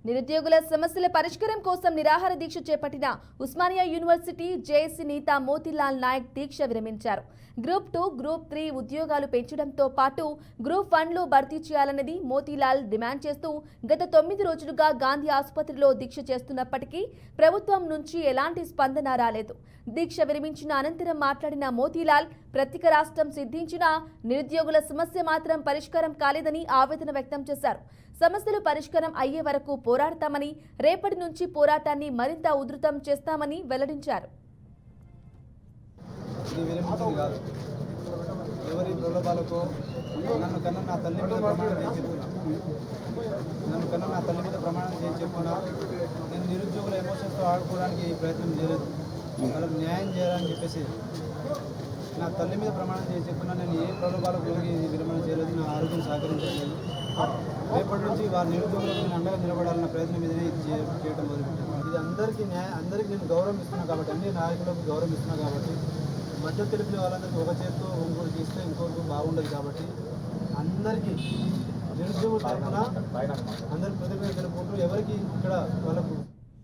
నిరుద్యోగుల సమస్యల పరిష్కారం కోసం నిరాహార దీక్ష చేపట్టిన ఉస్మానియా యూనివర్సిటీ జేఏసీ నేత మోతీలాల్ నాయక్ దీక్ష విరమించారు. గ్రూప్ 2, గ్రూప్ 3 ఉద్యోగాలు పెంచడంతో పాటు గ్రూప్ 1లో భర్తీ చేయాలన్నది మోతీలాల్ డిమాండ్ చేస్తూ గత 9 రోజులుగా గాంధీ ఆసుపత్రిలో దీక్ష చేస్తున్నప్పటికీ ప్రభుత్వం నుంచి ఎలాంటి స్పందన రాలేదు. దీక్ష విరమించిన అనంతరం మాట్లాడిన మోతీలాల్ ప్రత్యేక రాష్ట్రం సిద్ధించినా నిరుద్యోగుల సమస్య మాత్రం పరిష్కారం కాలేదని ఆవేదన వ్యక్తం చేశారు. సమస్యలు పరిష్కారం అయ్యే వరకు పోరాడతామని, రేపటి నుంచి పోరాటాన్ని మరింత ఉధృతం చేస్తామని వెల్లడించారు. ఎవరి ప్రలోభాలకు నన్ను కన్నా నా తల్లి మీద ప్రమాణం చేసి చెప్పుకున్నా నేను నిరుద్యోగుల ఎమోషన్స్తో ఆడుకోవడానికి ప్రయత్నం చేయలేదు. వాళ్ళకి న్యాయం చేయాలని చెప్పేసి నా తల్లి మీద ప్రమాణం చేసి చెప్పుకున్నా. నేను ఏ ప్రలోభాలకు విరమణ చేయలేదు. నా ఆరోగ్యం సహకరించలేదు. రేపటి నుంచి వారి నిరుద్యోగులకు నేను అండగా నిలబడాలన్న ప్రయత్నం మీదనే ఇది చేయడం మొదలుపెట్టాను. ఇది అందరికీ నేను గౌరవం ఇస్తున్నాను కాబట్టి, అన్ని నాయకులకు గౌరవం ఇస్తున్నాను కాబట్టి, మధ్య తెలిపిన వాళ్ళందరికీ ఒక చేతితో ఇంకోటి ఇస్తే ఇంకోటి బాగుండదు కాబట్టి అందరికీ నిరుద్యోగుల తరఫున అందరికీ కృతజ్ఞతలు తెలుపుకుంటూ ఎవరికి ఇక్కడ వాళ్ళకు